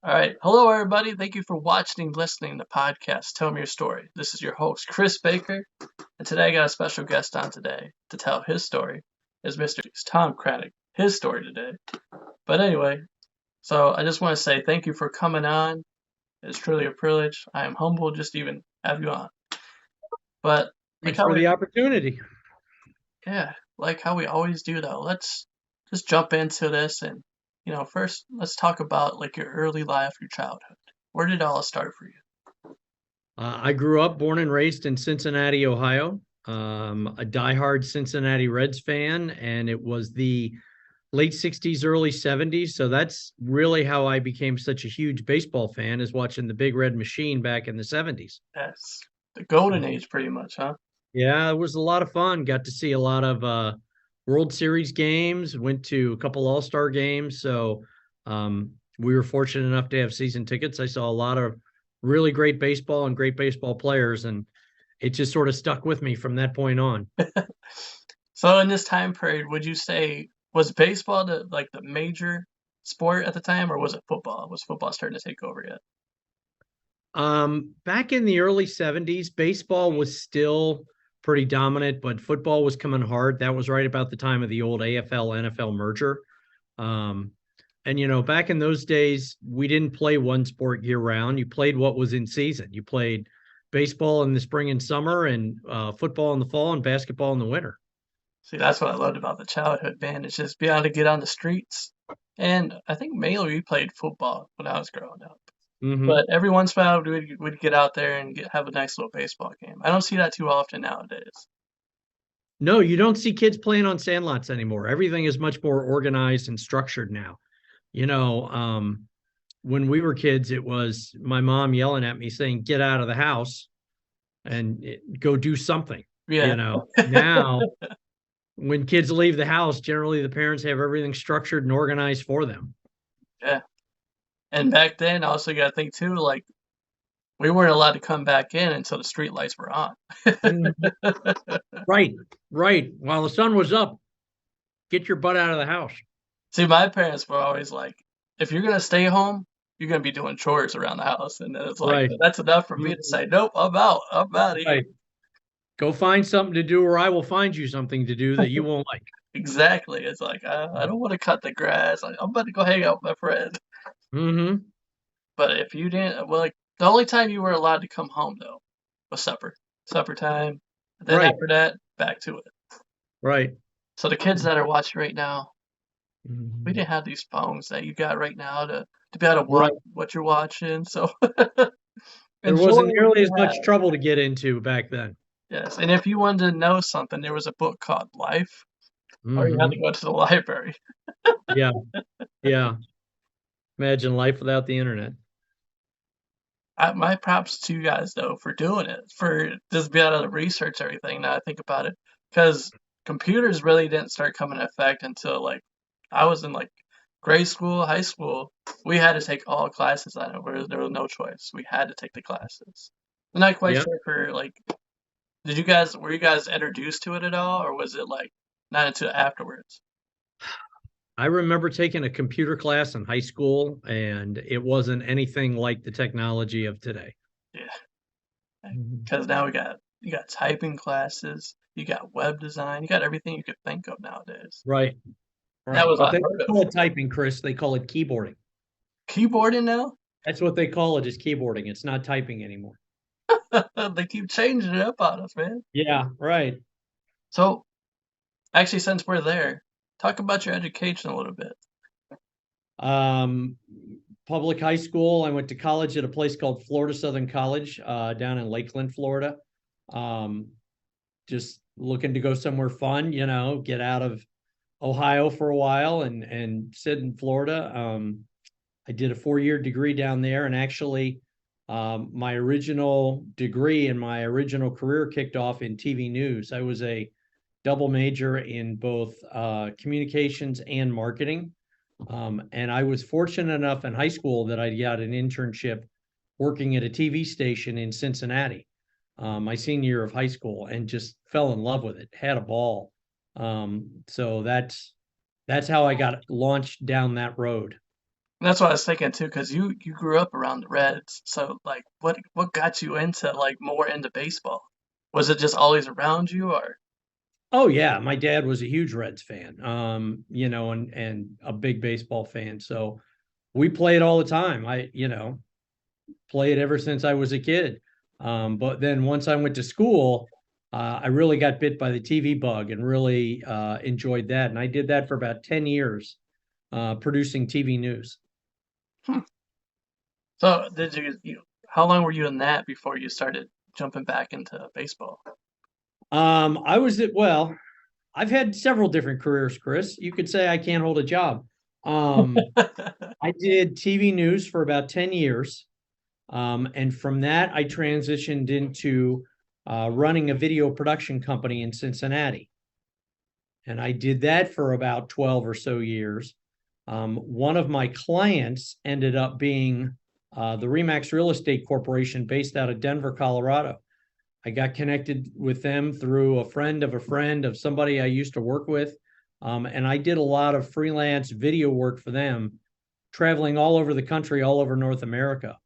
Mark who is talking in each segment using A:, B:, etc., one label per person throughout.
A: All right. Hello, everybody. Thank you for watching and listening to the podcast. Tell me your story. This is your host, Chris Baker. And today I got a special guest on today to tell his story. Is Mr. Tom Kramig. His story today. But anyway, so I just want to say thank you for coming on. It's truly a privilege. I am humbled just to even have you on. But like
B: Thanks
A: how
B: for
A: we,
B: the opportunity.
A: yeah, like how we always do though. Let's just jump into this and, first let's talk about like your early life, your childhood. Where did it all start for you?
B: I grew up, born and raised in Cincinnati, Ohio. A diehard Cincinnati Reds fan, and it was the late 60s, early 70s. So that's really how I became such a huge baseball fan, is watching the Big Red Machine back in the 70s.
A: Yes. The golden age pretty much, huh?
B: Yeah, it was a lot of fun. Got to see a lot of World Series games, went to a couple All-Star games. So we were fortunate enough to have season tickets. I saw a lot of really great baseball and great baseball players, and it just sort of stuck with me from that point on.
A: So in this time period, would you say was baseball the major sport at the time, or was it football? Was football starting to take over yet?
B: Back in the early 70s, baseball was still pretty dominant, but football was coming hard. That was right about the time of the old AFL NFL merger. Um, and back in those days, we didn't play one sport year round. You played what was in season. You played baseball in the spring and summer, and football in the fall, and basketball in the winter.
A: See, that's what I loved about the childhood, man. It's just being able to get on the streets. And I think mainly we played football when I was growing up.
B: Hmm.
A: But every once in a while, we'd get out there and have a nice little baseball game. I don't see that too often nowadays.
B: No, you don't see kids playing on sandlots anymore. Everything is much more organized and structured now. You know, when we were kids, it was my mom yelling at me saying, "Get out of the house and go do something."
A: Yeah.
B: Now when kids leave the house, generally the parents have everything structured and organized for them.
A: Yeah. And back then, also you got to think too, like we weren't allowed to come back in until the street lights were on.
B: Mhm. Right, right. While the sun was up, get your butt out of the house.
A: See, my parents were always like, if you're gonna stay home, you're gonna be doing chores around the house. And then it's like,
B: Right.
A: that's enough for me to
B: Mhm.
A: say, nope, I'm out. I'm out of here.
B: Right. Go find something to do, or I will find you something to do that you won't like.
A: Exactly. It's like, I don't want to cut the grass. I'm about to go hang out with my friend.
B: Hmm.
A: But if you didn't, well, like the only time you were allowed to come home though was supper, supper time. Then
B: Right.
A: after that, back to it.
B: Right.
A: So the kids that are watching right now, we
B: Mhm.
A: didn't have these phones that you got right now to be able to watch
B: Right.
A: what you're watching. So
B: There
A: enjoy
B: wasn't
A: what
B: nearly
A: you
B: as
A: have.
B: much trouble to get into back then.
A: Yes, and if you wanted to know something, there was a book called Life, or you had to
B: Hmm.
A: go to the library.
B: Yeah. Yeah. Imagine life without the internet.
A: My props to you guys though for doing it, for just being able to research everything. Now I think about it, because computers really didn't start coming into effect until like I was in like grade school, high school. We had to take all classes on it, where there was no choice. We had to take the classes. I'm not quite
B: Yeah.
A: sure for like, were you guys introduced to it at all, or was it like not until afterwards?
B: I remember taking a computer class in high school, and it wasn't anything like the technology of today.
A: Yeah,
B: Mhm.
A: because now you got typing classes, you got web design, you got everything you could think of nowadays.
B: Right.
A: That
B: Right.
A: was
B: But they don't
A: unheard of.
B: call it typing, Chris. They call it keyboarding.
A: Keyboarding now?
B: That's what they call it, is keyboarding. It's not typing anymore.
A: They keep changing it up on us, man.
B: Yeah. Right.
A: So, actually, since we're there, talk about your education a little bit.
B: Um, Public high school. I went to college at a place called Florida Southern College down in Lakeland, Florida. Um, just looking to go somewhere fun, get out of Ohio for a while and sit in Florida. I did a 4-year degree down there, and actually, my original degree and my original career kicked off in TV news. I was a double major in both communications and marketing. And I was fortunate enough in high school that I got an internship working at a TV station in Cincinnati, my senior year of high school, and just fell in love with it, had a ball. So that's how I got launched down that road.
A: That's what I was thinking too, because you grew up around the Reds. So like, what got you into like more into baseball? Was it just always around you, or?
B: Oh yeah, my dad was a huge Reds fan, and a big baseball fan. So we played all the time. Played ever since I was a kid. But then once I went to school, I really got bit by the TV bug and really enjoyed that. And I did that for about 10 years, producing TV news.
A: Hmm. So how long were you in that before you started jumping back into baseball?
B: Well, I've had several different careers, Chris. You could say I can't hold a job. Um, I did TV news for about 10 years. And from that, I transitioned into running a video production company in Cincinnati. And I did that for about 12 or so years. One of my clients ended up being the Remax Real Estate Corporation based out of Denver, Colorado. I got connected with them through a friend of somebody I used to work with. And I did a lot of freelance video work for them, traveling all over the country, all over North America.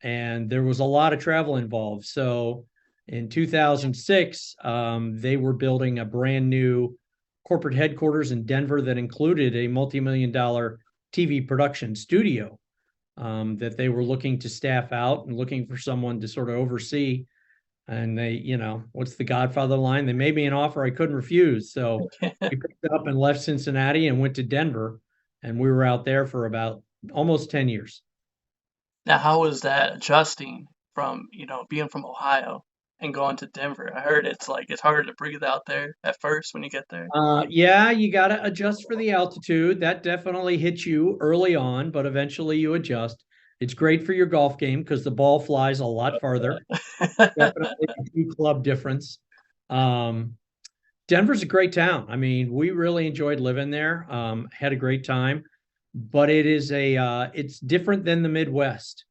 B: And there was a lot of travel involved. So in 2006, they were building a brand new corporate headquarters in Denver that included a multi-million dollar TV production studio that they were looking to staff out and looking for someone to sort of oversee. And they, what's the Godfather line? They made me an offer I couldn't refuse. So we picked it up and left Cincinnati and went to Denver. And we were out there for about almost 10 years.
A: Now, how was that adjusting from, being from Ohio and going to Denver? I heard it's harder to breathe out there at first when you get there.
B: Yeah, you got to adjust for the altitude. That definitely hits you early on, but eventually you adjust. It's great for your golf game because the ball flies a lot farther. Definitely a key club difference. Um, Denver's a great town. I mean, we really enjoyed living there. Had a great time, but it's different than the Midwest.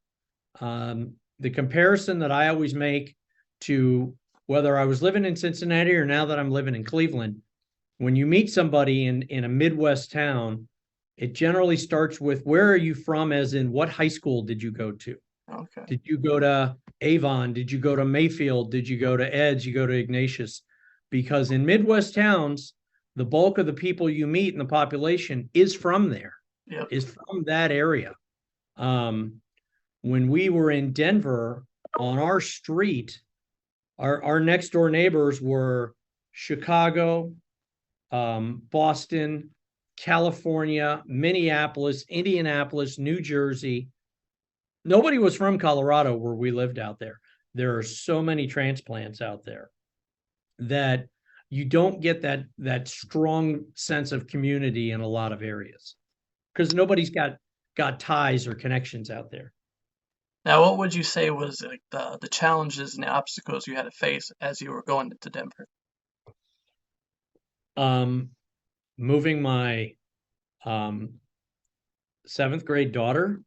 B: The comparison that I always make to whether I was living in Cincinnati or now that I'm living in Cleveland, when you meet somebody in a Midwest town, it generally starts with where are you from, as in what high school did you go to?
A: Okay.
B: Did you go to Avon? Did you go to Mayfield? Did you go to Ed's? You go to Ignatius? Because in Midwest towns, the bulk of the people you meet in the population is from there,
A: Yep.
B: is from that area. When we were in Denver on our street, our next door neighbors were Chicago, Boston, California, Minneapolis, Indianapolis, New Jersey. Nobody was from Colorado where we lived out there. There are so many transplants out there that you don't get that strong sense of community in a lot of areas because nobody's got ties or connections out there.
A: Now, what would you say was like the challenges and the obstacles you had to face as you were going to Denver?
B: Moving my seventh grade daughter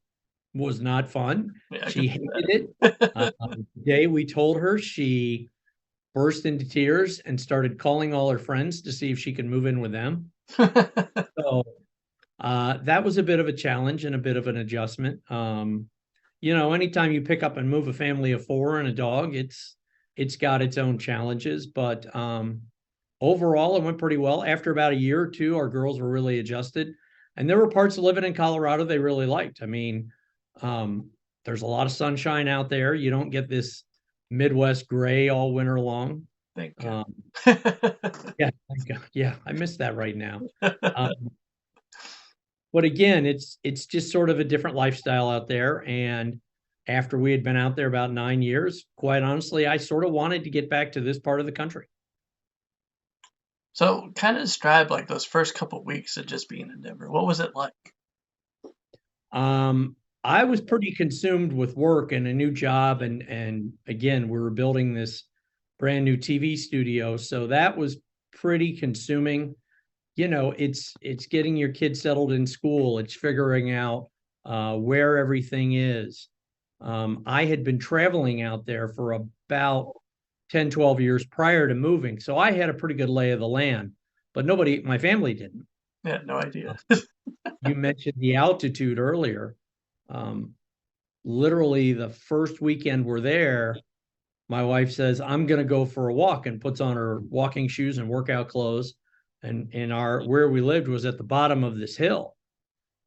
B: was not fun.
A: Yeah,
B: She hated it. The day we told her, she burst into tears and started calling all her friends to see if she could move in with them. So that was a bit of a challenge and a bit of an adjustment. Anytime you pick up and move a family of four and a dog, it's got its own challenges, but overall it went pretty well. After about a year or two, our girls were really adjusted, and there were parts of living in Colorado they really liked. I mean, there's a lot of sunshine out there. You don't get this Midwest gray all winter long.
A: Thank you.
B: Yeah, thank God. Yeah, I miss that right now. But again, it's just sort of a different lifestyle out there. And after we had been out there about 9 years, quite honestly, I sort of wanted to get back to this part of the country.
A: So, kind of describe like those first couple weeks of just being in Denver. What was it like?
B: I was pretty consumed with work and a new job, and again, we were building this brand new TV studio, so that was pretty consuming. It's getting your kids settled in school. It's figuring out where everything is. I had been traveling out there for about 10, 12 years prior to moving. So I had a pretty good lay of the land, but my family didn't.
A: Yeah, no idea.
B: You mentioned the altitude earlier. Um, Literally the first weekend we're there, my wife says, I'm going to go for a walk, and puts on her walking shoes and workout clothes. And in our where we lived was at the bottom of this hill.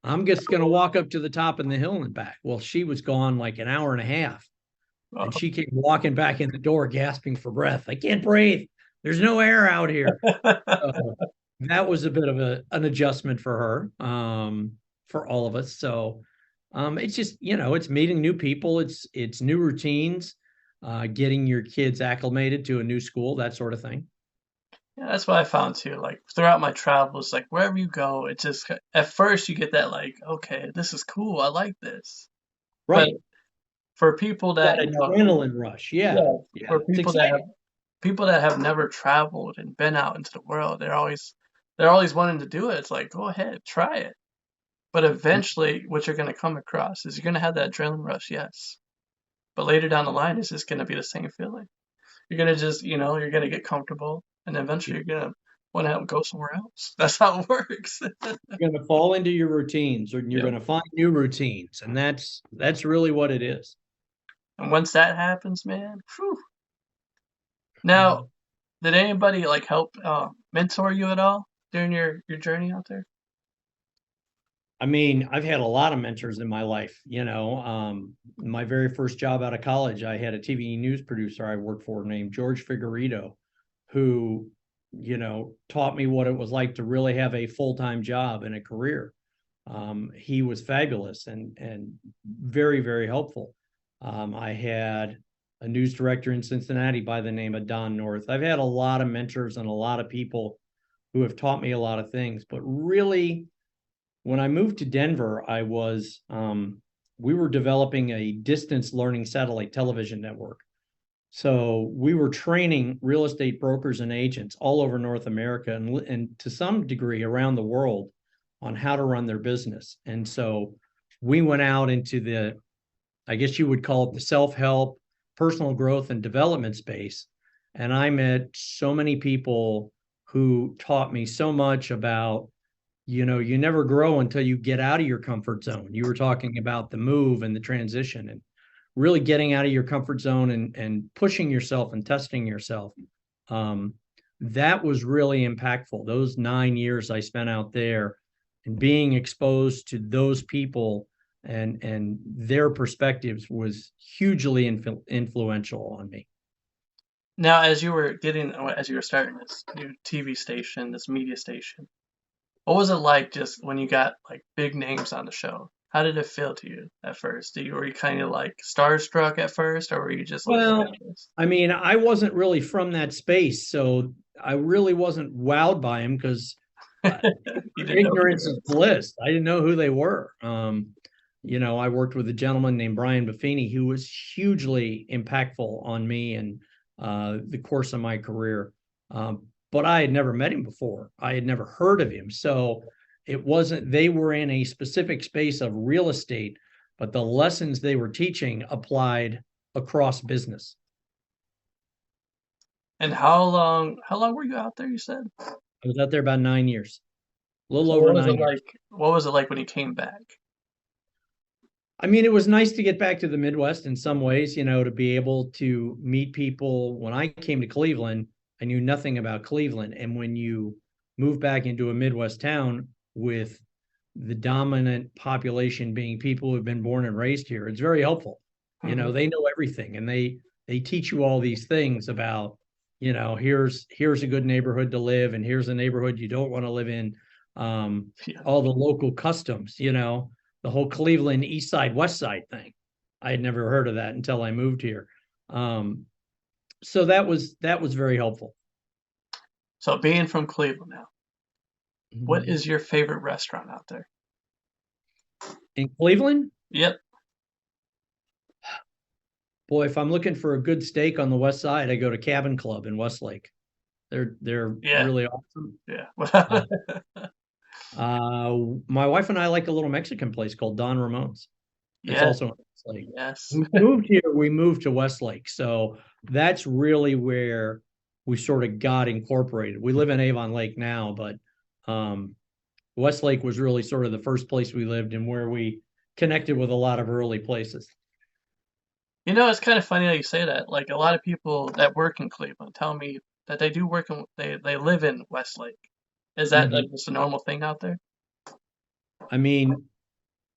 B: I'm just going to walk up to the top of the hill and back. Well, she was gone like an hour and a half. And she came walking back in the door, gasping for breath. I can't breathe. There's no air out here. So that was a bit of an adjustment for her, for all of us. So it's just, it's meeting new people. It's new routines, getting your kids acclimated to a new school, that sort of thing.
A: Yeah, that's what I found too. Like throughout my travels, like wherever you go, it just at first you get that like, okay, this is cool. I like this. But
B: Right.
A: for people
B: That
A: that,
B: adrenaline rush. Yeah.
A: yeah,
B: Yeah.
A: for
B: It's exciting.
A: people that have never traveled and been out into the world, they're always wanting to do it. It's like, go ahead, try it. But eventually, what you're going to come across is you're going to have that adrenaline rush, yes. But later down the line, it's just going to be the same feeling. You're going to just, you're going to get comfortable, and eventually you're going to want to go somewhere else. That's how it works.
B: You're going to fall into your routines, or you're
A: Yep.
B: going to find new routines. And that's really what it is.
A: And once that happens, man, whew. Now,
B: Mhm.
A: did anybody like help mentor you at all during your journey out there?
B: I mean, I've had a lot of mentors in my life. My very first job out of college, I had a TV news producer I worked for named George Figueredo, who, taught me what it was like to really have a full-time job and a career. He was fabulous and very, very helpful. I had a news director in Cincinnati by the name of Don North. I've had a lot of mentors and a lot of people who have taught me a lot of things, but really, when I moved to Denver, we were developing a distance learning satellite television network. So we were training real estate brokers and agents all over North America and to some degree around the world on how to run their business. And so we went out into I guess you would call it the self-help, personal growth and development space. And I met so many people who taught me so much about, you never grow until you get out of your comfort zone. You were talking about the move and the transition, and really getting out of your comfort zone and pushing yourself and testing yourself. Um, that was really impactful. Those 9 years I spent out there and being exposed to those people and their perspectives was hugely influential on me.
A: Now, as you were starting this new TV station, this media station, what was it like just when you got like big names on the show? How did it feel to you at first? Were you kind of like starstruck at first, or were you just like,
B: Well,
A: yes?
B: I mean, I wasn't really from that space, so I really wasn't wowed by him because
A: You didn't know who they
B: ignorance
A: were.
B: is bliss. I didn't know who they were. I worked with a gentleman named Brian Buffini who was hugely impactful on me and the course of my career. But I had never met him before. I had never heard of him. So it wasn't, they were in a specific space of real estate, but the lessons they were teaching applied across business.
A: And how long were you out there, you said?
B: I was out there about 9 years, a little
A: So
B: over
A: what was it
B: 9 years.
A: like? What was it like when you came back?
B: I mean, it was nice to get back to the Midwest in some ways, to be able to meet people. When I came to Cleveland, I knew nothing about Cleveland. And when you move back into a Midwest town with the dominant population being people who've been born and raised here, it's very helpful.
A: Hmm.
B: They know everything and they teach you all these things about, here's a good neighborhood to live and here's a neighborhood you don't want to live in.
A: Yeah.
B: All the local customs, the whole Cleveland East Side, West Side thing. I had never heard of that until I moved here. Um, so that was very helpful.
A: So being from Cleveland now, what
B: Mhm.
A: is your favorite restaurant out there?
B: In Cleveland,
A: Yep.
B: boy, if I'm looking for a good steak on the West Side, I go to Cabin Club in Westlake. They're
A: Yeah.
B: really awesome.
A: Yeah.
B: Uh, my wife and I like a little Mexican place called Don Ramon's. It's
A: Yes.
B: also in Westlake.
A: Yes.
B: When we moved here, we moved to Westlake. So that's really where we sort of got incorporated. We live in Avon Lake now, but um, Westlake was really sort of the first place we lived and where we connected with a lot of early places.
A: You know, it's kind of funny that you say that. Like a lot of people that work in Cleveland tell me that they do work in they live in Westlake. Is that like just a normal thing out there?
B: I mean,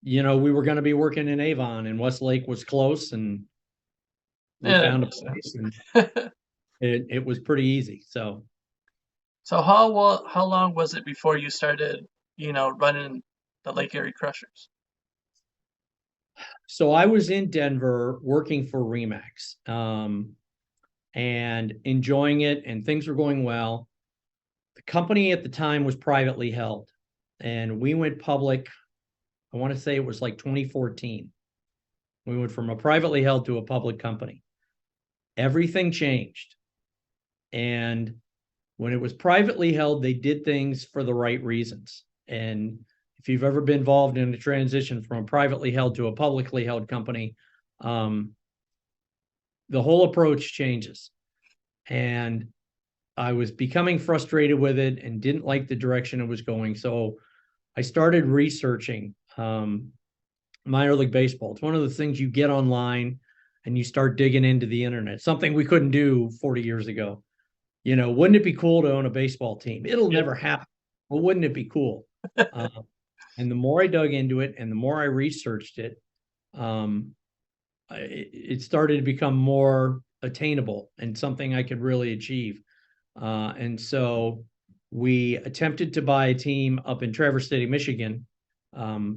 B: we were going to be working in Avon, and Westlake was close, and we
A: Yeah, that
B: found a
A: makes
B: place, and
A: sense.
B: it was pretty easy. So,
A: So how long was it before you started, running the Lake Erie Crushers?
B: I was in Denver working for Remax, and enjoying it, and things were going well. The company at the time was privately held, and we went public. I want to say it was like 2014. We went from a privately held to a public company. Everything changed. And when it was privately held, they did things for the right reasons. And if you've ever been involved in a transition from a privately held to a publicly held company, the whole approach changes. And I was becoming frustrated with it and didn't like the direction it was going. So I started researching minor league baseball. It's one of the things you get online and you start digging into the internet, something we couldn't do 40 years ago. Wouldn't it be cool to own a baseball team? It'll never happen, but wouldn't it be cool? And the more I dug into it and the more I researched it, it started to become more attainable and something I could really achieve. And so we attempted to buy a team up in Traverse City, Michigan,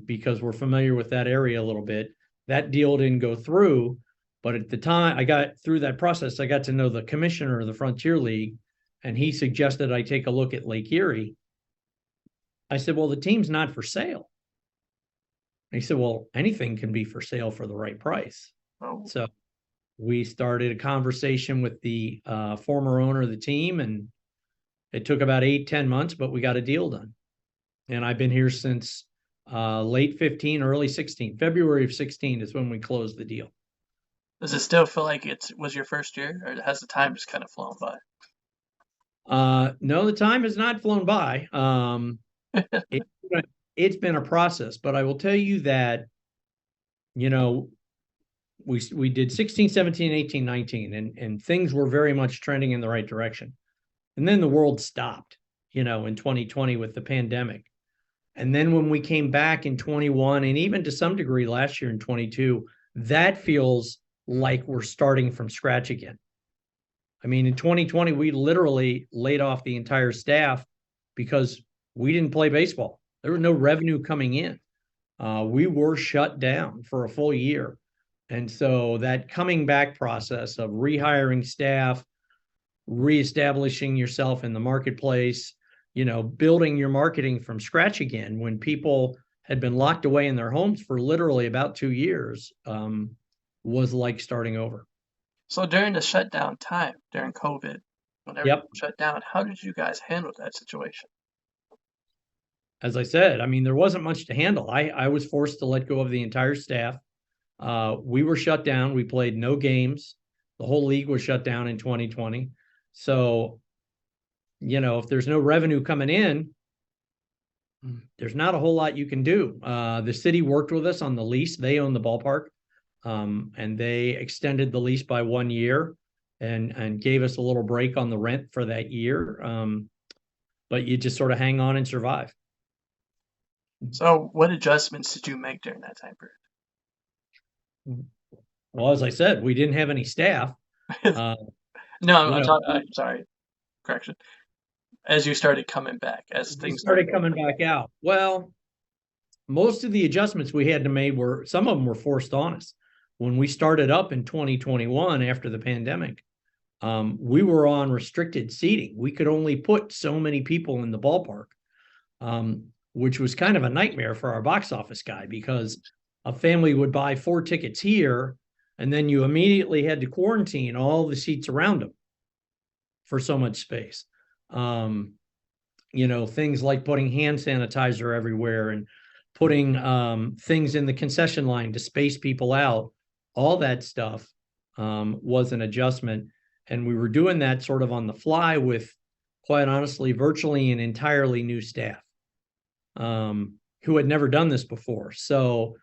B: because we're familiar with that area a little bit. That deal didn't go through, but at the time I got through that process, I got to know the commissioner of the Frontier League, and he suggested I take a look at Lake Erie. I said, well, the team's not for sale. And he said, well, anything can be for sale for the right price.
A: Oh.
B: So we started a conversation with the former owner of the team, and it took about 8-10 months, but we got a deal done. And I've been here since late 15, early 16. February of 16 is when we closed the deal.
A: Does it still feel like it was your first year, or has the time just kind of flown by?
B: No, the time has not flown by. It's been a process, but I will tell you that, we did 16, 17, 18, 19, and things were very much trending in the right direction. And then the world stopped, in 2020 with the pandemic. And then when we came back in 21, and even to some degree last year in 22, that feels like we're starting from scratch again. I mean, in 2020, we literally laid off the entire staff because we didn't play baseball. There was no revenue coming in. We were shut down for a full year. And so that coming back process of rehiring staff, reestablishing yourself in the marketplace, building your marketing from scratch again when people had been locked away in their homes for literally about 2 years, was like starting over.
A: So during the shutdown time, during COVID, when everything shut down, how did you guys handle that situation?
B: As I said, I mean, there wasn't much to handle. I was forced to let go of the entire staff. We were shut down. We played no games. The whole league was shut down in 2020. So, if there's no revenue coming in, there's not a whole lot you can do. The city worked with us on the lease. They own the ballpark, and they extended the lease by 1 year and gave us a little break on the rent for that year. But you just sort of hang on and survive.
A: So what adjustments did you make during that time period?
B: Well, as I said, we didn't have any staff.
A: No, I'm sorry. Correction. As you started coming back, as things
B: started coming back out. Well, most of the adjustments we had to make some of them were forced on us. When we started up in 2021 after the pandemic, we were on restricted seating. We could only put so many people in the ballpark, which was kind of a nightmare for our box office guy, because a family would buy 4 tickets here, and then you immediately had to quarantine all the seats around them for so much space. Things like putting hand sanitizer everywhere and putting things in the concession line to space people out. All that stuff was an adjustment. And we were doing that sort of on the fly with, quite honestly, virtually an entirely new staff. who had never done this before. So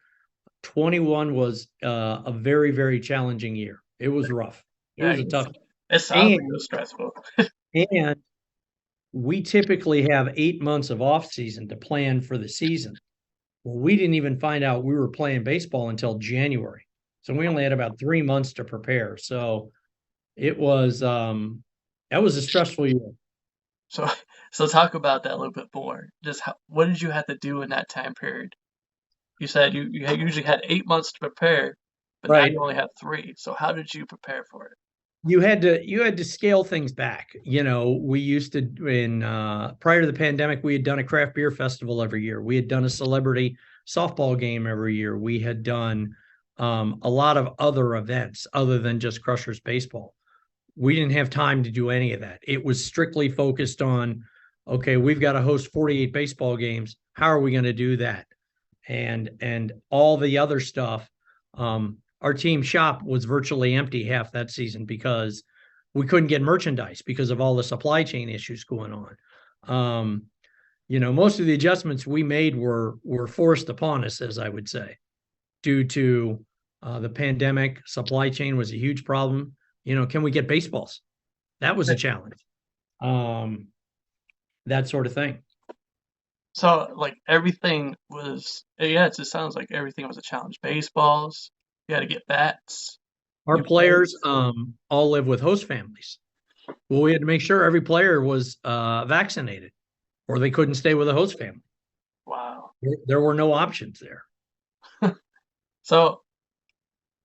B: 21 was a very, very challenging year. It was rough. It
A: Yeah,
B: was a tough,
A: it sounds
B: and
A: like it was stressful.
B: and we typically have 8 months of off season to plan for the season. Well, we didn't even find out we were playing baseball until January. So we only had about 3 months to prepare. So it was that was a stressful year.
A: So, so talk about that a little bit more. Just what did you have to do in that time period? You said you usually had 8 months to prepare, but now
B: Right.
A: you only have 3. So how did you prepare for it?
B: You had to scale things back. We used to in prior to the pandemic, we had done a craft beer festival every year. We had done a celebrity softball game every year. We had done a lot of other events other than just Crushers baseball. We didn't have time to do any of that. It was strictly focused on, okay, we've got to host 48 baseball games. How are we going to do that? And all the other stuff. Our team shop was virtually empty half that season because we couldn't get merchandise because of all the supply chain issues going on. Most of the adjustments we made were forced upon us, as I would say, due to the pandemic. Supply chain was a huge problem. Can we get baseballs? That was a challenge. That sort of thing.
A: So like everything was, yeah, it just sounds like everything was a challenge. Baseballs, you had to get bats,
B: Our
A: new
B: players
A: clothes.
B: all live with host families. Well, we had to make sure every player was vaccinated, or they couldn't stay with a host family.
A: Wow.
B: There were no options there.
A: So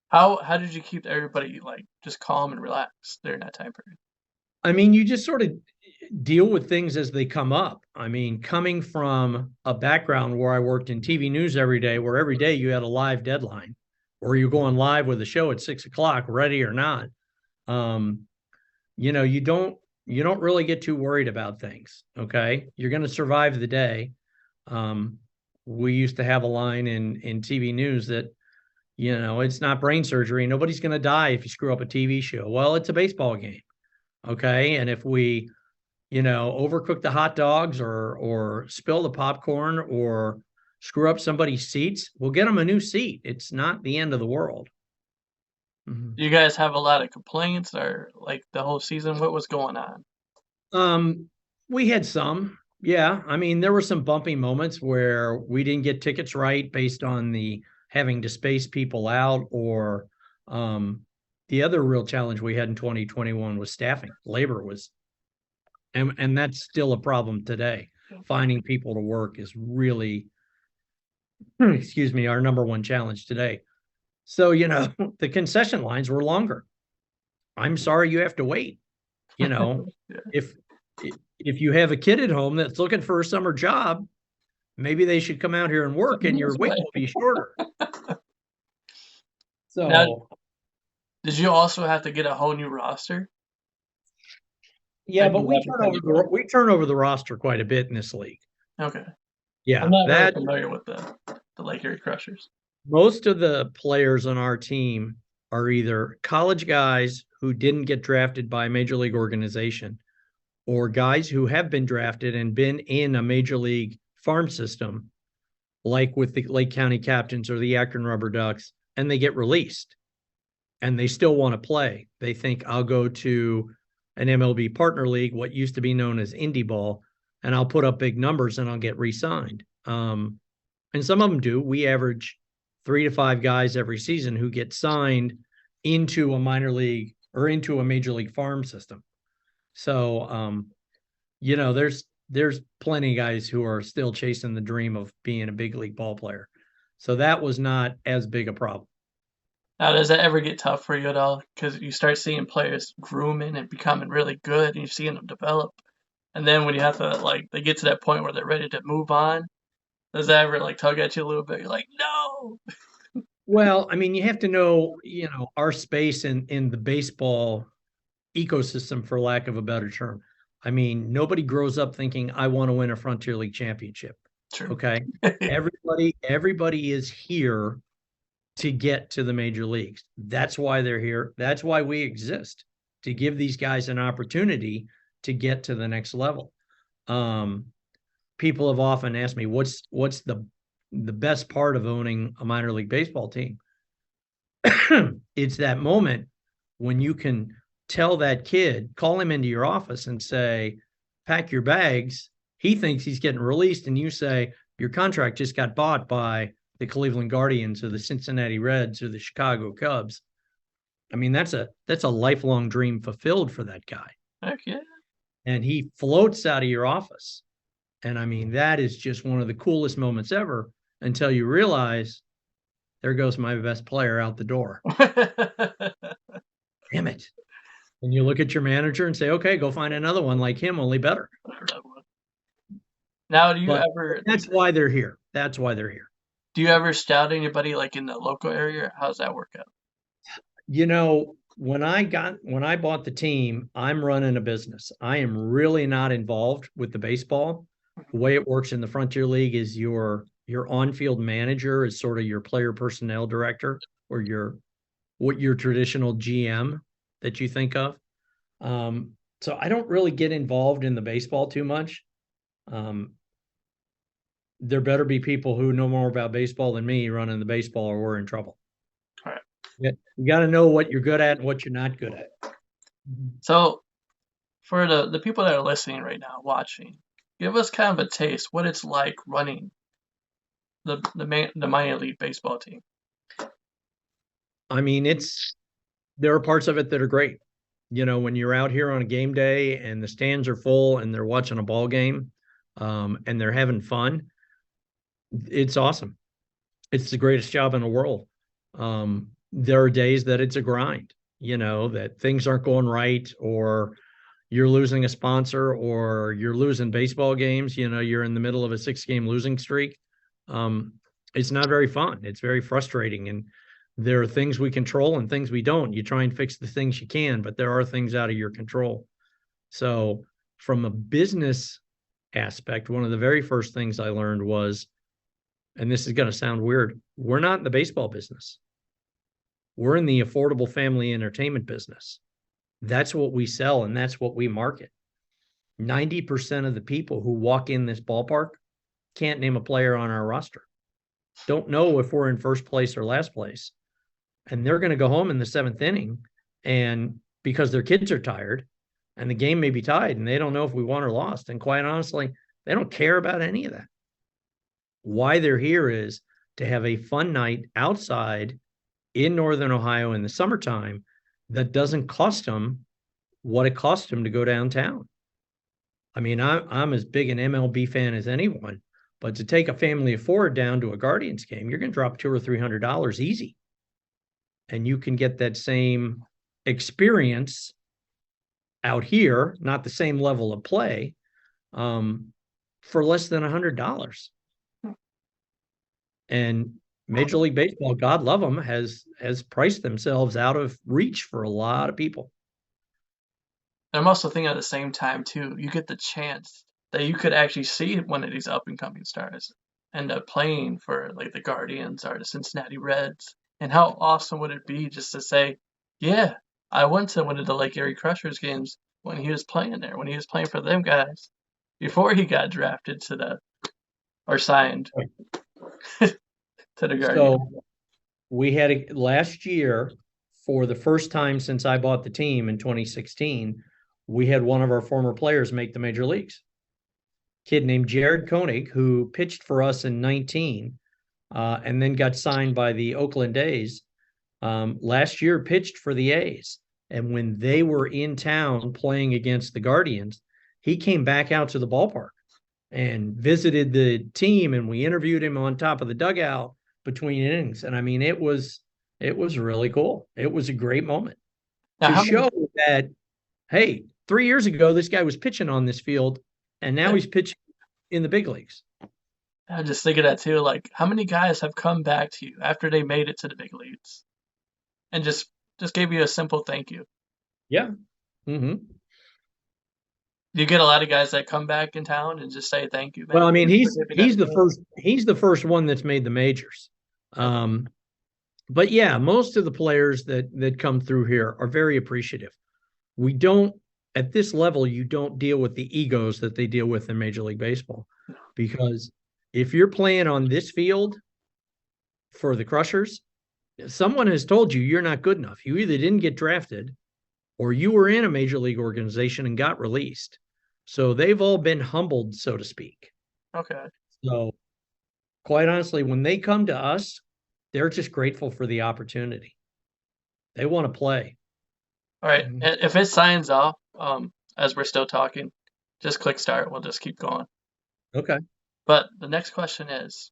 A: how did you keep everybody like just calm and relaxed during that time period?
B: I mean, you just sort of deal with things as they come up. I mean, coming from a background where I worked in TV news every day, where every day you had a live deadline, or you're going live with a show at 6 o'clock, ready or not. Um, you don't really get too worried about things. Okay, you're going to survive the day. Um, we used to have a line in TV news that it's not brain surgery. Nobody's going to die if you screw up a TV show. Well, it's a baseball game. Okay, and if we overcook the hot dogs or spill the popcorn or screw up somebody's seats, we'll get them a new seat. It's not the end of the world. Mhm.
A: Do you guys have a lot of complaints or like the whole season? What was going on?
B: Um, we had some. Yeah. I mean, there were some bumpy moments where we didn't get tickets right based on the having to space people out, or the other real challenge we had in 2021 was staffing. Labor was, and that's still a problem today. Finding people to work is really, excuse me, our number one challenge today. So, the concession lines were longer. I'm sorry you have to wait. You know,
A: Yeah.
B: if if you have a kid at home that's looking for a summer job, maybe they should come out here and work, and your wait will be shorter.
A: Now,
B: So
A: did you also have to get a whole new roster?
B: yeah,
A: Like
B: but
A: you have to kind of go.
B: we turn over the roster quite a bit in this league.
A: Okay. I'm
B: Yeah,
A: not really
B: that
A: familiar with the Lake Erie Crushers.
B: most of the players on our team are either college guys who didn't get drafted by a major league organization, or guys who have been drafted and been in a major league farm system, like with the Lake County Captains or the Akron Rubber Ducks, and they get released and they still want to play. They think, I'll go to an MLB partner league, what used to be known as indie ball, and I'll put up big numbers and I'll get re-signed. And some of them do. We average 3 to 5 guys every season who get signed into a minor league or into a major league farm system. So, there's plenty of guys who are still chasing the dream of being a big league ball player. So that was not as big a problem.
A: Now, does that ever get tough for you at all? Because you start seeing players grooming and becoming really good, and you're seeing them develop. And then when you have to, like, they get to that point where they're ready to move on, does that ever, like, tug at you a little bit? You're like, no!
B: Well, I mean, you have to know, our space in the baseball ecosystem, for lack of a better term. I mean, nobody grows up thinking, I want to win a Frontier League championship.
A: True.
B: Okay. Everybody is here to get to the major leagues. That's why they're here. That's why we exist, to give these guys an opportunity to get to the next level. people have often asked me, what's the best part of owning a minor league baseball team? It's that moment when you can tell that kid, call him into your office and say, pack your bags. He thinks he's getting released, and you say, your contract just got bought by the Cleveland Guardians or the Cincinnati Reds or the Chicago Cubs. I mean, that's a lifelong dream fulfilled for that guy.
A: Heck yeah.
B: And he floats out of your office. And I mean, that is just one of the coolest moments ever, until you realize there goes my best player out the door. Damn it. And you look at your manager and say, okay, go find another one like him, only better.
A: Now, do you
B: But
A: ever?
B: that's why they're here. That's why they're here.
A: Do you ever scout anybody like in the local area? How's that work out?
B: You know, when I bought the team, I'm running a business. I am really not involved with the baseball. The way it works in the Frontier League is your on-field manager is sort of your player personnel director, or your traditional GM that you think of. So I don't really get involved in the baseball too much. There better be people who know more about baseball than me running the baseball, or we're in trouble.
A: All right.
B: You got to know what you're good at and what you're not good at.
A: So, for the people that are listening right now, watching, give us kind of a taste what it's like running the minor league baseball team.
B: I mean, there are parts of it that are great. You know, when you're out here on a game day and the stands are full and they're watching a ball game, and they're having fun, it's awesome. It's the greatest job in the world. There are days that it's a grind, you know, that things aren't going right, or you're losing a sponsor, or you're losing baseball games. You know, you're in the middle of a 6-game losing streak. It's not very fun. It's very frustrating. And there are things we control and things we don't. You try and fix the things you can, but there are things out of your control. So from a business aspect, one of the very first things I learned was, and this is going to sound weird, we're not in the baseball business. We're in the affordable family entertainment business. That's what we sell, and that's what we market. 90% of the people who walk in this ballpark can't name a player on our roster, don't know if we're in first place or last place. And they're going to go home in the 7th inning, and because their kids are tired and the game may be tied and they don't know if we won or lost. And quite honestly, they don't care about any of that. Why they're here is to have a fun night outside in Northern Ohio in the summertime that doesn't cost them what it costs them to go downtown. I mean, I'm as big an MLB fan as anyone, but to take a family of 4 down to a Guardians game, you're going to drop $200 or $300 easy. And you can get that same experience out here, not the same level of play, for less than $100. And Major League Baseball, God love them, has priced themselves out of reach for a lot of people.
A: I'm also thinking at the same time too, you get the chance that you could actually see one of these up and coming stars end up playing for like the Guardians or the Cincinnati Reds. And how awesome would it be just to say, yeah, I went to one of the Lake Erie Crushers games when he was playing there, when he was playing for them guys, before he got drafted or signed to the Guardians.
B: So we had last year, for the first time since I bought the team in 2016, we had one of our former players make the major leagues. Kid named Jared Koenig, who pitched for us in 19, and then got signed by the Oakland A's. Last year pitched for the A's. And when they were in town playing against the Guardians, he came back out to the ballpark and visited the team, and we interviewed him on top of the dugout between innings. And I mean, it was really cool. It was a great moment to show that, hey, 3 years ago, this guy was pitching on this field, and now he's pitching in the big leagues.
A: I just think of that too. Like, how many guys have come back to you after they made it to the big leagues and just gave you a simple thank you?
B: Yeah. Mm-hmm.
A: Do you get a lot of guys that come back in town and just say thank you, man?
B: Well, I mean, he's the first one that's made the majors. But yeah, most of the players that come through here are very appreciative. We don't, at this level, you don't deal with the egos that they deal with in Major League Baseball, because if you're playing on this field for the Crushers, someone has told you you're not good enough. You either didn't get drafted or you were in a major league organization and got released. So they've all been humbled, so to speak.
A: Okay.
B: So quite honestly, when they come to us, they're just grateful for the opportunity. They want to play.
A: All right. And if it signs off, as we're still talking, just click start. We'll just keep going.
B: Okay.
A: But the next question is,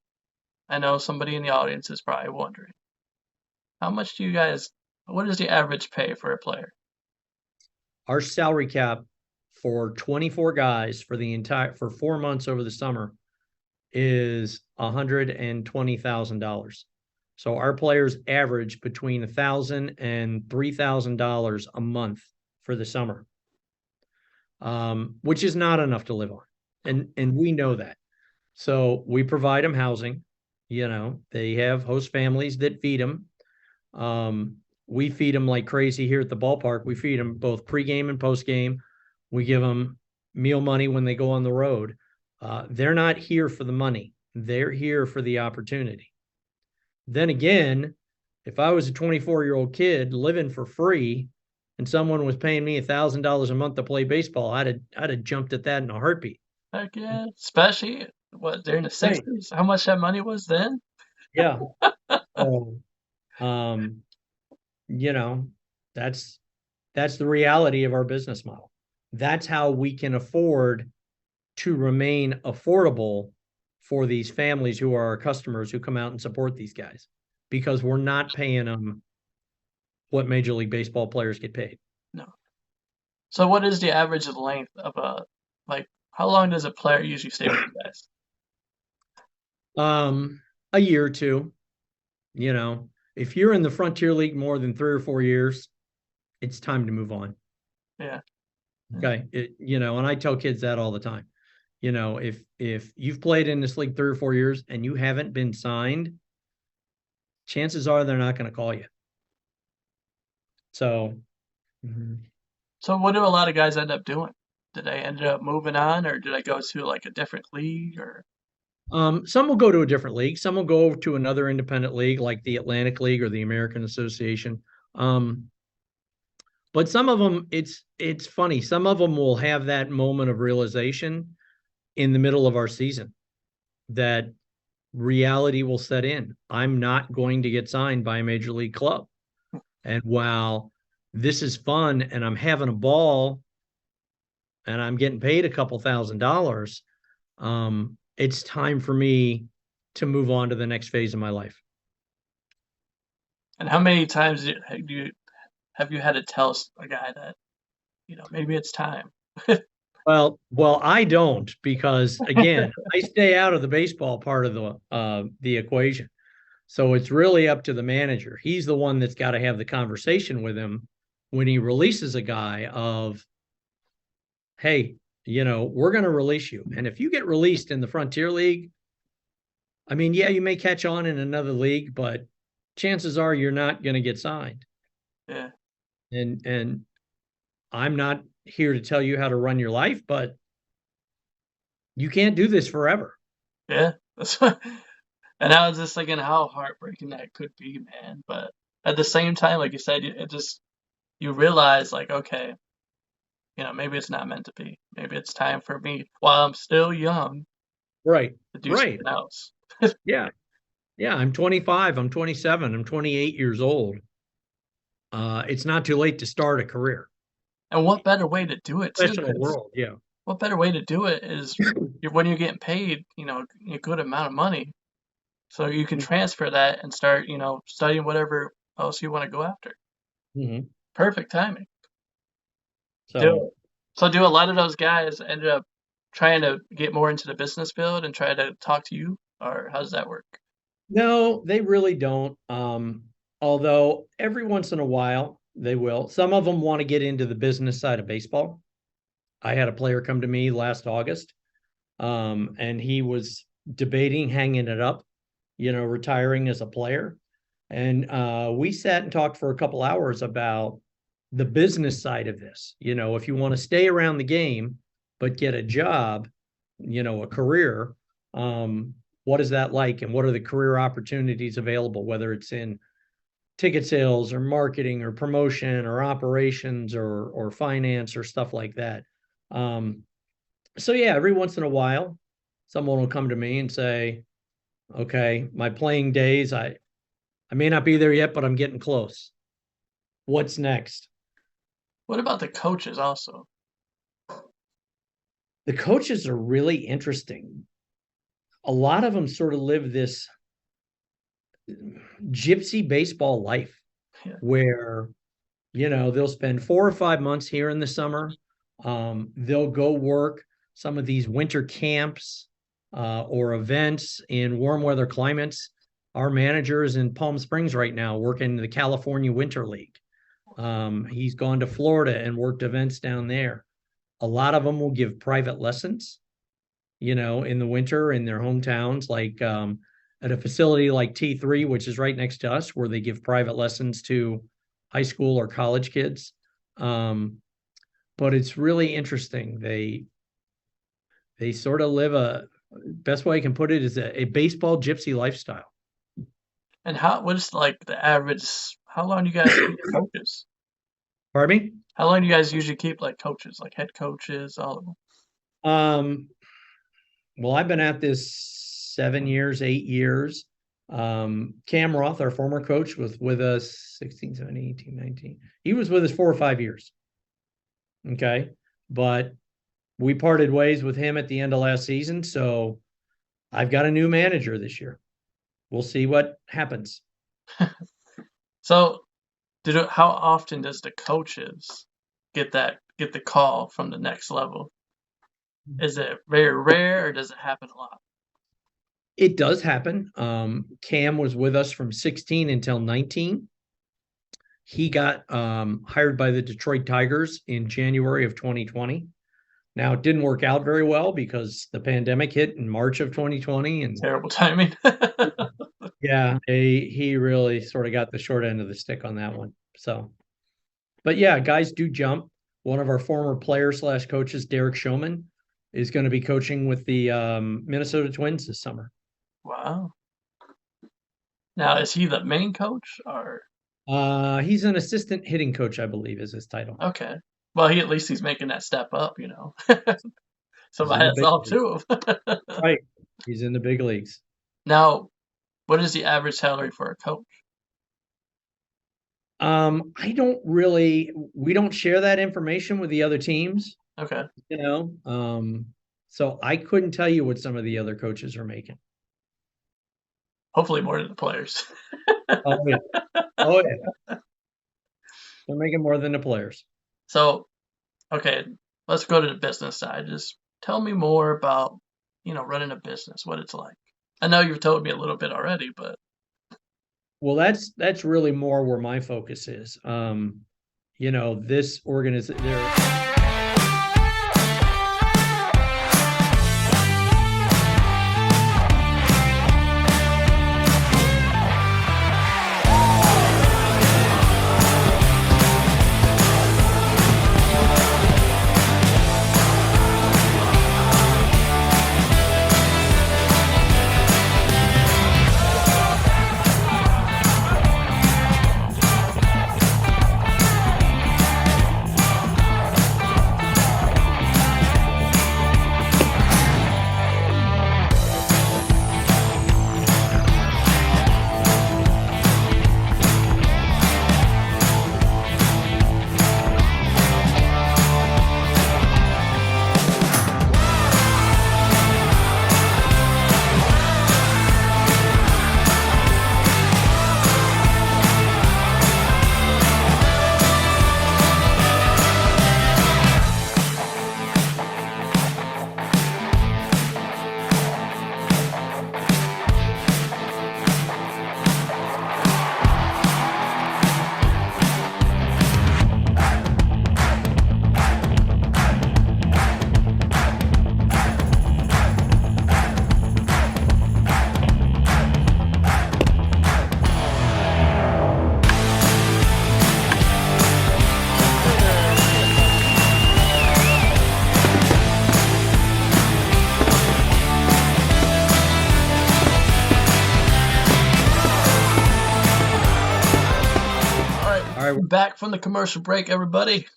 A: I know somebody in the audience is probably wondering, how much do you guys, what is the average pay for a player?
B: Our salary cap for 24 guys for 4 months over the summer is $120,000. So our players average between $1,000 and $3,000 a month for the summer, which is not enough to live on, and we know that. So we provide them housing. You know, they have host families that feed them. We feed them like crazy here at the ballpark. We feed them both pregame and postgame. We give them meal money when they go on the road. They're not here for the money. They're here for the opportunity. Then again, if I was a 24-year-old kid living for free and someone was paying me $1,000 a month to play baseball, I'd have jumped at that in a heartbeat.
A: Heck yeah. Especially, what, during the
B: Right.
A: 60s? How much that money was then?
B: Yeah. So, you know, that's the reality of our business model. That's how we can afford to remain affordable for these families who are our customers who come out and support these guys, because we're not paying them what Major League Baseball players get paid.
A: No. So what is the average length of like, how long does a player usually stay with you guys?
B: A year or two. You know, if you're in the Frontier League more than 3 or 4 years, it's time to move on.
A: Yeah.
B: Okay. And I tell kids that all the time. If you've played in this league 3 or 4 years and you haven't been signed, chances are they're not going to call you. So,
A: So what do a lot of guys end up doing? Did they end up moving on, or did they go to like a different league, or?
B: some will go to a different league. Some will go to another independent league like the Atlantic League or the American Association. But some of them, it's funny. Some of them will have that moment of realization in the middle of our season that reality will set in. I'm not going to get signed by a major league club. And while this is fun and I'm having a ball and I'm getting paid a couple $1,000s, it's time for me to move on to the next phase of my life.
A: And how many times have you had to tell a guy that, maybe it's time?
B: Well, I don't, because again, I stay out of the baseball part of the equation. So it's really up to the manager. He's the one that's got to have the conversation with him when he releases a guy of, hey, we're going to release you. And if you get released in the Frontier League, I mean, yeah, you may catch on in another league, but chances are you're not going to get signed.
A: Yeah.
B: And I'm not here to tell you how to run your life, but you can't do this forever.
A: Yeah. That's what, and I was just thinking how heartbreaking that could be, man. But at the same time, like you said, you realize, like, okay, maybe it's not meant to be. Maybe it's time for me, while I'm still young,
B: Right.
A: to do something else.
B: Yeah. Yeah. I'm 25. I'm 27. I'm 28 years old. It's not too late to start a career.
A: And what better way to do it, too?
B: Professional world. Yeah.
A: What better way to do it is when you're getting paid, a good amount of money, so you can transfer that and start, studying whatever else you want to go after.
B: Mm-hmm.
A: Perfect timing.
B: So
A: do a lot of those guys ended up trying to get more into the business field and try to talk to you, or how does that work?
B: no, they really don't. Although every once in a while they will. Some of them want to get into the business side of baseball. I had a player come to me last August, and he was debating hanging it up, retiring as a player. And we sat and talked for a couple hours about the business side of this. If you want to stay around the game, but get a job, a career, What is that like? And what are the career opportunities available, whether it's in ticket sales or marketing or promotion or operations or finance or stuff like that. So yeah, every once in a while, someone will come to me and say, okay, my playing days, I may not be there yet, but I'm getting close. What's next?
A: What about the coaches also?
B: The coaches are really interesting. A lot of them sort of live this gypsy baseball life where, they'll spend 4 or 5 months here in the summer. They'll go work some of these winter camps or events in warm weather climates. Our manager is in Palm Springs right now working the California Winter League. He's gone to Florida and worked events down there. A lot of them will give private lessons, in the winter in their hometowns, like at a facility like T3, which is right next to us, where they give private lessons to high school or college kids. But it's really interesting. They sort of live best way I can put it is a baseball gypsy lifestyle.
A: And what is like the average, how long do you guys keep coaches?
B: Pardon me?
A: How long do you guys usually keep like coaches, like head coaches, all of them?
B: Well, I've been at this 7 years, 8 years. Cam Roth, our former coach, was with us 16, 17, 18, 19. He was with us 4 or 5 years. Okay. But we parted ways with him at the end of last season. So I've got a new manager this year. We'll see what happens.
A: So how often does the coaches get the call from the next level? Is it very rare or does it happen a lot?
B: It does happen. Cam was with us from 16 until 19. He got hired by the Detroit Tigers in January of 2020. Now, it didn't work out very well because the pandemic hit in March of 2020. And
A: terrible timing.
B: Yeah, he really sort of got the short end of the stick on that one. So, but yeah, guys do jump. One of our former players/coaches, Derek Showman, is going to be coaching with the Minnesota Twins this summer.
A: Wow. Now, is he the main coach or?
B: He's an assistant hitting coach, I believe, is his title.
A: Okay. Well, at least he's making that step up, So my hats off to him.
B: Right. He's in the big leagues.
A: Now, what is the average salary for a coach?
B: We don't share that information with the other teams.
A: Okay.
B: So I couldn't tell you what some of the other coaches are making.
A: Hopefully more than the players.
B: Oh yeah. They're making more than the players.
A: So, okay, let's go to the business side. Just tell me more about, running a business, what it's like. I know you've told me a little bit already, but.
B: Well, that's really more where my focus is. This organization. right, we're
A: Back from the commercial break, everybody.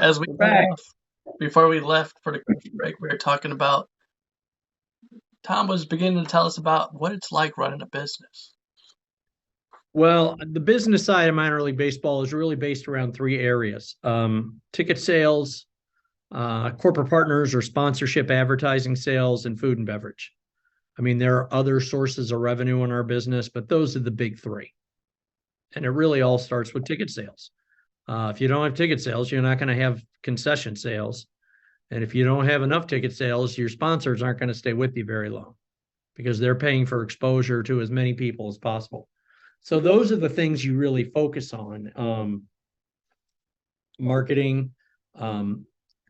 A: As we got
B: back.
A: off, before we left for the commercial break, we were talking about, Tom was beginning to tell us about what it's like running a business.
B: Well, the business side of minor league baseball is really based around three areas: ticket sales, corporate partners or sponsorship advertising sales, and food and beverage. I mean, there are other sources of revenue in our business, but those are the big three. And it really all starts with ticket sales. If you don't have ticket sales, you're not going to have concession sales. And if you don't have enough ticket sales, your sponsors aren't going to stay with you very long because they're paying for exposure to as many people as possible. So those are the things you really focus on. Marketing,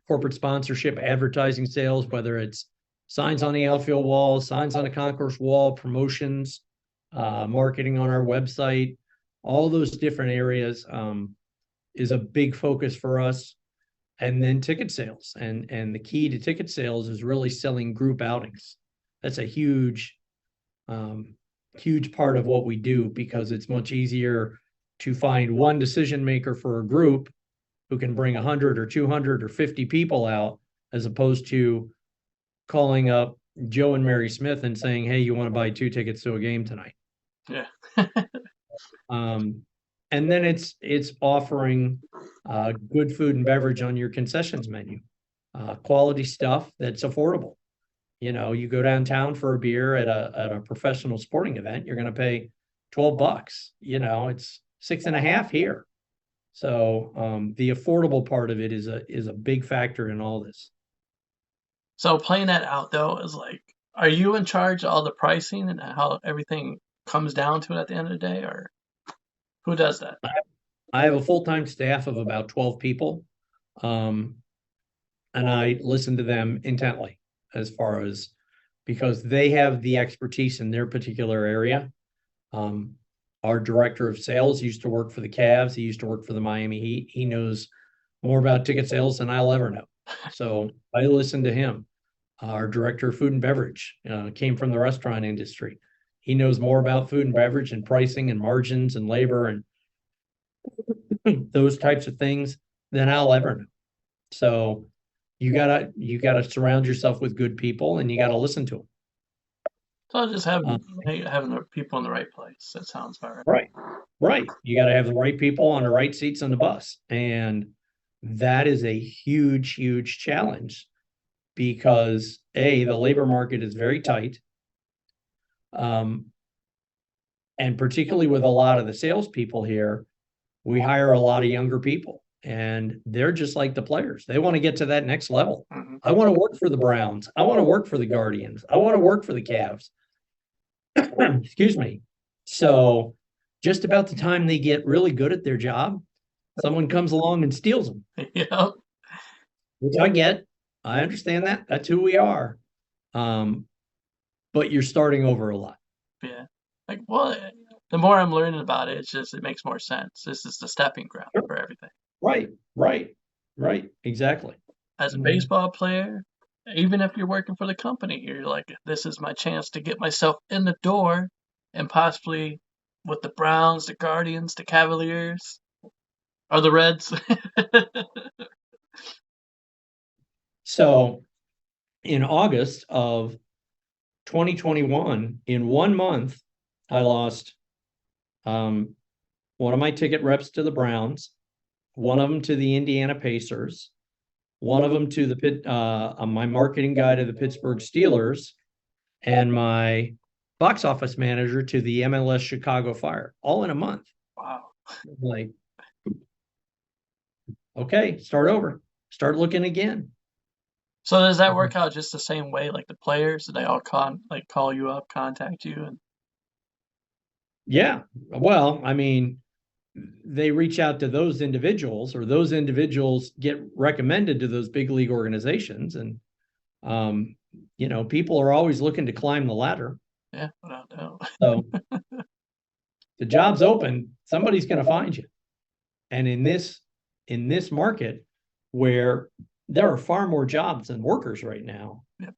B: corporate sponsorship, advertising sales, whether it's signs on the outfield wall, signs on the concourse wall, promotions, marketing on our website, all those different areas is a big focus for us. And then ticket sales. And the key to ticket sales is really selling group outings. That's a huge part of what we do because it's much easier to find one decision maker for a group who can bring 100 or 200 or 50 people out, as opposed to calling up Joe and Mary Smith and saying, hey, you want to buy 2 tickets to a game tonight?
A: Yeah.
B: And then it's offering good food and beverage on your concessions menu, quality stuff that's affordable. You know, you go downtown for a beer at a professional sporting event, you're going to pay $12. You know, it's $6.50 here. So the affordable part of it is a big factor in all this.
A: So playing that out though is like, are you in charge of all the pricing and how everything comes down to it at the end of the day, or who does that?
B: I have a full-time staff of about 12 people, and I listen to them intently as far as because they have the expertise in their particular area. Our director of sales used to work for the Cavs. He used to work for the Miami Heat. He knows more about ticket sales than I'll ever know. So I listen to him. Our director of food and beverage came from the restaurant industry. He knows more about food and beverage and pricing and margins and labor and those types of things than I'll ever know. So you gotta surround yourself with good people and you gotta listen to them.
A: So just having the people in the right place. That sounds about
B: right. Right. You got to have the right people on the right seats on the bus. And that is a huge, huge challenge because the labor market is very tight. And particularly with a lot of the salespeople here, we hire a lot of younger people and they're just like the players. They want to get to that next level.
A: Mm-hmm.
B: I want to work for the Browns. I want to work for the Guardians. I want to work for the Cavs. Excuse me. So just about the time they get really good at their job, someone comes along and steals them.
A: Yeah.
B: Which I get. I understand that. That's who we are. But you're starting over a lot.
A: Yeah. Like, well, the more I'm learning about it, it makes more sense. This is the stepping ground for everything.
B: Right. Exactly.
A: As a baseball player, even if you're working for the company, you're like, this is my chance to get myself in the door and possibly with the Browns, the Guardians, the Cavaliers, or the Reds.
B: So in August of 2021, in 1 month, I lost one of my ticket reps to the Browns, one of them to the Indiana Pacers, one of them to my marketing guy to the Pittsburgh Steelers, and my box office manager to the MLS Chicago Fire, all in a month.
A: Wow.
B: Like, okay, start over, start looking again.
A: So does that work out just the same way? Like the players, do they all call you up, contact you? And
B: yeah, well, I mean, they reach out to those individuals or those individuals get recommended to those big league organizations. And, people are always looking to climb the ladder.
A: Yeah, without doubt.
B: So the job's open, somebody's going to find you. And in this market where there are far more jobs than workers right now,
A: yep.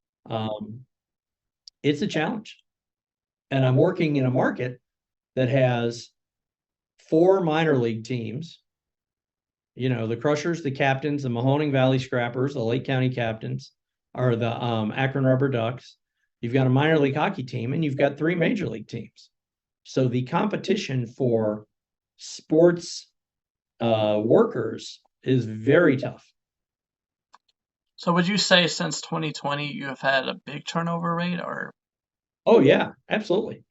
B: It's a challenge. And I'm working in a market that has 4 minor league teams. You know, the Crushers, the Captains, the Mahoning Valley Scrappers, the Lake County Captains, or the Akron Rubber Ducks. You've got a minor league hockey team, and you've got 3 major league teams. So the competition for sports workers is very tough.
A: So would you say since 2020 you have had a big turnover rate, or
B: Oh yeah, absolutely.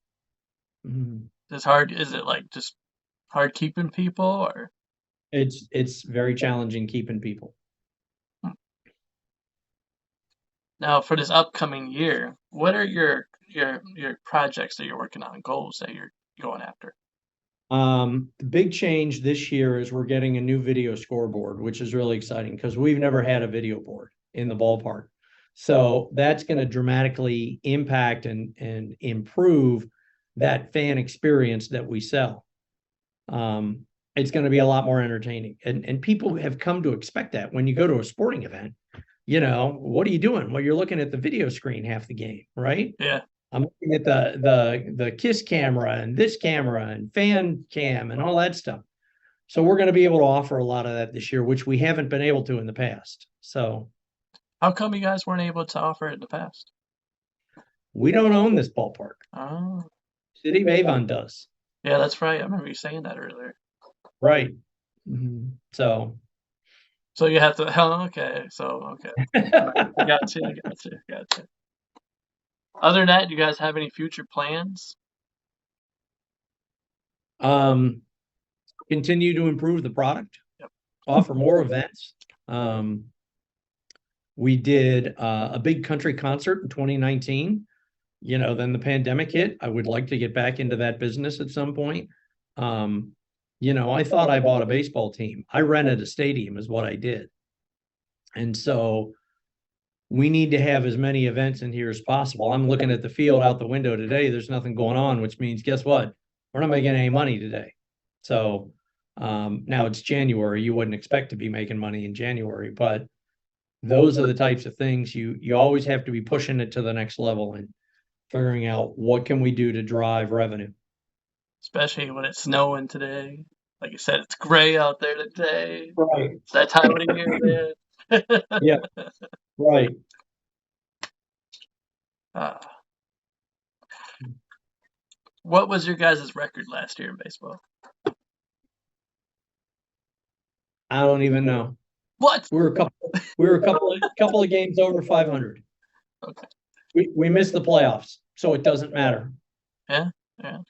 A: is it like just hard keeping people, or
B: It's very challenging keeping people.
A: now for this upcoming year, what are your projects that you're working on, goals that you're going after?
B: The big change this year is we're getting a new video scoreboard, which is really exciting because we've never had a video board in the ballpark. So that's going to dramatically impact and improve that fan experience that we sell. It's going to be a lot more entertaining. And people have come to expect that when you go to a sporting event. You know, what are you doing? Well, you're looking at the video screen half the game, right?
A: Yeah.
B: I'm looking at the KISS camera and this camera and fan cam and all that stuff. So we're going to be able to offer a lot of that this year, which we haven't been able to in the past. So
A: How come you guys weren't able to offer it in the past?
B: we don't own this ballpark.
A: Oh,
B: City of Avon does.
A: yeah, that's right. I remember you saying that earlier.
B: Right. So
A: So you have to. Oh, okay. So okay. I got you. Other than that, do you guys have any future plans?
B: continue to improve the product,
A: Yep.
B: offer more events. We did a big country concert in 2019. You know, then the pandemic hit. I would like to get back into that business at some point. You know, I thought I bought a baseball team. I rented a stadium is what I did. And so we need to have as many events in here as possible. I'm looking at the field out the window today. There's nothing going on, which means guess what? We're not making any money today. So now it's January. You wouldn't expect to be making money in January, but those are the types of things you always have to be pushing it to the next level and figuring out what can we do to drive revenue.
A: Especially when it's snowing today. Like you said, it's gray out there today.
B: Right.
A: It's that time of the year, man.
B: Yeah. Right.
A: What was your guys' record last year in baseball?
B: I don't even know.
A: What?
B: We were a couple of games over 500.
A: Okay.
B: We missed the playoffs, so it doesn't matter.
A: Yeah.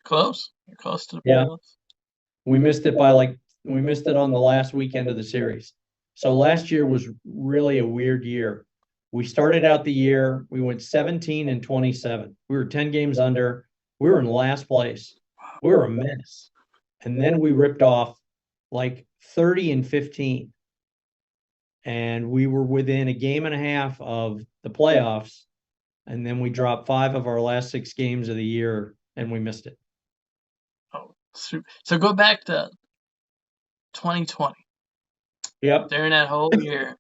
A: Close. You're close to the
B: Yeah.
A: playoffs.
B: We missed it on the last weekend of the series. So last year was really a weird year. We started out the year, we went 17-27. We were 10 games under. We were in last place. We were a mess. And then we ripped off like 30-15. And we were within a game and a half of the playoffs. And then we dropped 5 of our last 6 games of the year and we missed it.
A: Oh, so go back to 2020.
B: Yep.
A: During that whole year,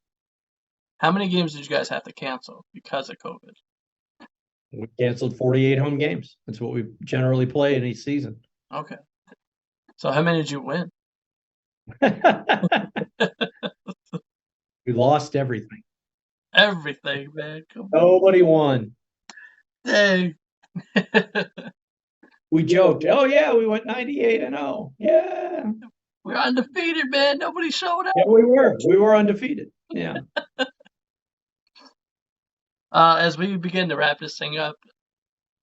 A: how many games did you guys have to cancel because of COVID?
B: We canceled 48 home games. That's what we generally play in each season.
A: Okay. So how many did you win?
B: We lost everything.
A: Everything, man.
B: Nobody won.
A: Dang.
B: We joked, oh yeah, we went 98-0. Yeah.
A: We're undefeated, man. Nobody showed up.
B: Yeah, we were. We were undefeated. Yeah.
A: As we begin to wrap this thing up,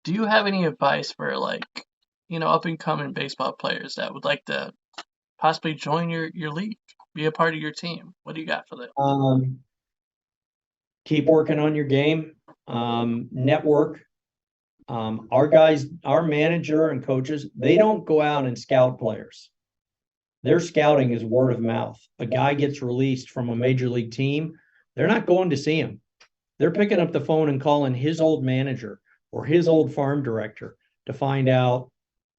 A: do you have any advice for up and coming baseball players that would like to possibly join your league, be a part of your team? What do you got for them?
B: Keep working on your game. Network. Our guys, our manager and coaches, they don't go out and scout players. Their scouting is word of mouth. A guy gets released from a major league team, they're not going to see him. They're picking up the phone and calling his old manager or his old farm director to find out,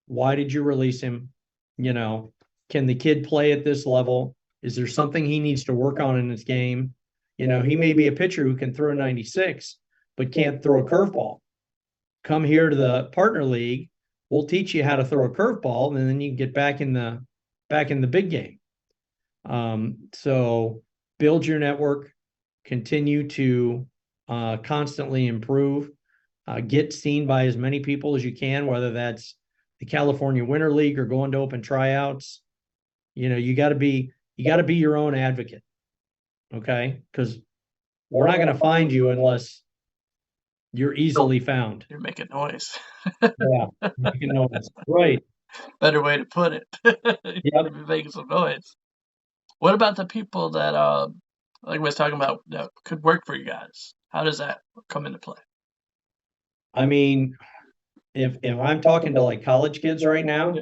B: why did you release him? You know, can the kid play at this level? Is there something he needs to work on in his game? You know, he may be a pitcher who can throw 96, but can't throw a curveball. Come here to the partner league. We'll teach you how to throw a curveball, and then you can get back in the back in the big game. So build your network, continue to constantly improve, get seen by as many people as you can, whether that's the California Winter League or going to open tryouts. You got to be your own advocate, okay? Because we're not going to find you unless you're easily found.
A: You're making noise.
B: Yeah, making noise. Right.
A: Better way to put it.
B: Yep.
A: You're making some noise. What about the people that, like we was talking about, that could work for you guys? How does that come into play?
B: I mean, if I'm talking to like college kids right now,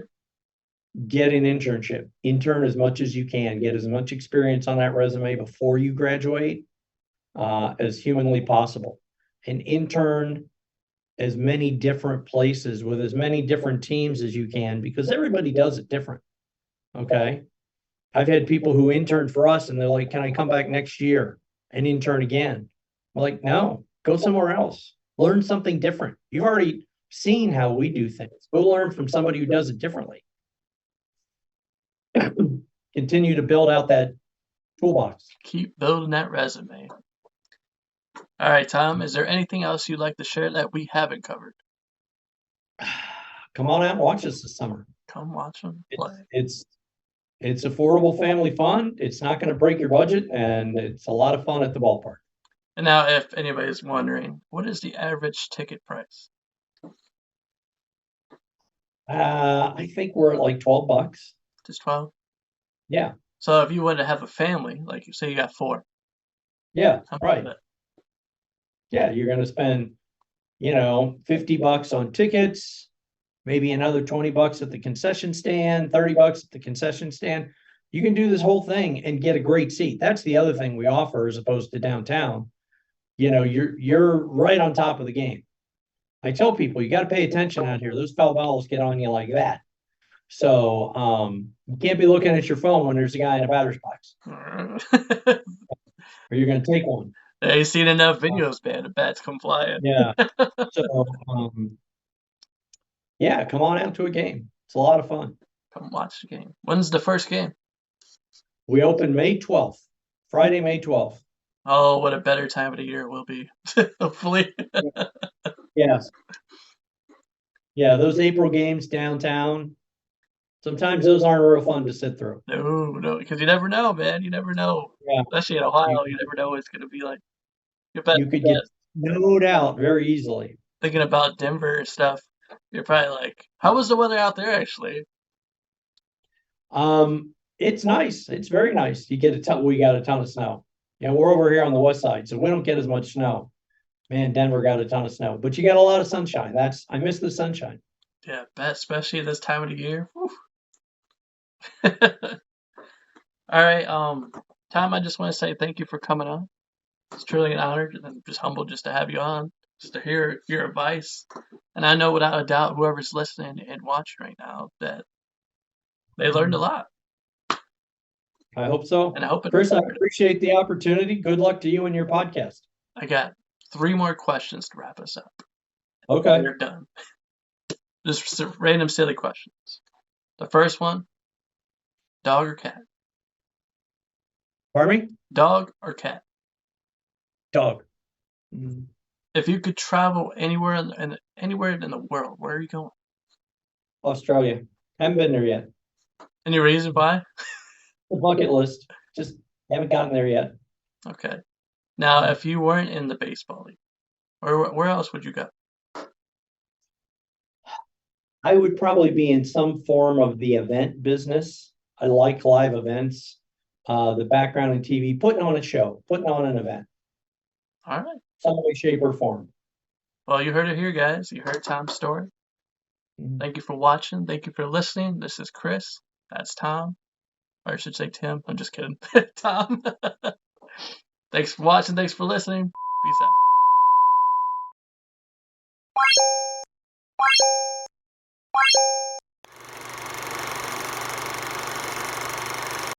B: get an internship. Intern as much as you can. Get as much experience on that resume before you graduate as humanly possible. And intern as many different places with as many different teams as you can, because everybody does it different. Okay. I've had people who interned for us and they're like, can I come back next year and intern again? I'm like, no, go somewhere else. Learn something different. You've already seen how we do things. Go learn from somebody who does it differently. Continue to build out that toolbox.
A: Keep building that resume. All right, Tom, is there anything else you'd like to share that we haven't covered?
B: Come on out and watch us this summer.
A: Come watch them play.
B: It's affordable family fun. It's not going to break your budget, and it's a lot of fun at the ballpark.
A: And now, if anybody's wondering, what is the average ticket price?
B: I think we're at like $12.
A: Just 12?
B: Yeah.
A: So if you wanted to have a family, like you say you got 4.
B: Yeah,
A: how much
B: right.
A: is that?
B: Yeah, you're going to spend, $50 on tickets, maybe another $20 at the concession stand, $30 at the concession stand. You can do this whole thing and get a great seat. That's the other thing we offer as opposed to downtown. You're right on top of the game. I tell people you got to pay attention out here. Those foul balls get on you like that. So you can't be looking at your phone when there's a guy in a batter's box, or you're going to take one.
A: I've seen enough videos, man. The bats come flying.
B: Yeah. So yeah, come on out to a game. It's a lot of fun.
A: Come watch the game. When's the first game?
B: We open May 12th, Friday, May 12th.
A: Oh, what a better time of the year it will be. Hopefully.
B: Yes. Yeah, those April games downtown, sometimes those aren't real fun to sit through.
A: No, because you never know, man. You never know.
B: Yeah.
A: Especially in Ohio, you never know what it's going to be like.
B: You could get snowed out very easily.
A: Thinking about Denver and stuff, you're probably like, how was the weather out there actually?
B: It's nice. It's very nice. We got a ton of snow. We're over here on the west side, so we don't get as much snow. Man, Denver got a ton of snow, but you got a lot of sunshine. I miss the sunshine.
A: Yeah, especially this time of the year. All right, Tom, I just want to say thank you for coming on. It's truly an honor and just humbled just to have you on, just to hear your advice. And I know without a doubt, whoever's listening and watching right now, that they learned a lot.
B: I hope so.
A: And I hope
B: Chris, I appreciate the opportunity. Good luck to you and your podcast.
A: I got 3 more questions to wrap us up.
B: Okay.
A: We're done. Just random silly questions. The first one, dog or cat?
B: Pardon me?
A: Dog or cat?
B: Dog.
A: If you could travel anywhere in the world, where are you going?
B: Australia. Haven't been there yet.
A: Any reason why?
B: The bucket list. Just haven't gotten there yet.
A: Okay. Now, if you weren't in the baseball league, where else would you go?
B: I would probably be in some form of the event business. I like live events, the background in TV, putting on a show, putting on an event.
A: All right.
B: Some way, shape, or form.
A: Well, you heard it here, guys. You heard Tom's story. Thank you for watching. Thank you for listening. This is Chris. That's Tom. Or I should say Tim. I'm just kidding. Tom. Thanks for watching. Thanks for listening. Peace out.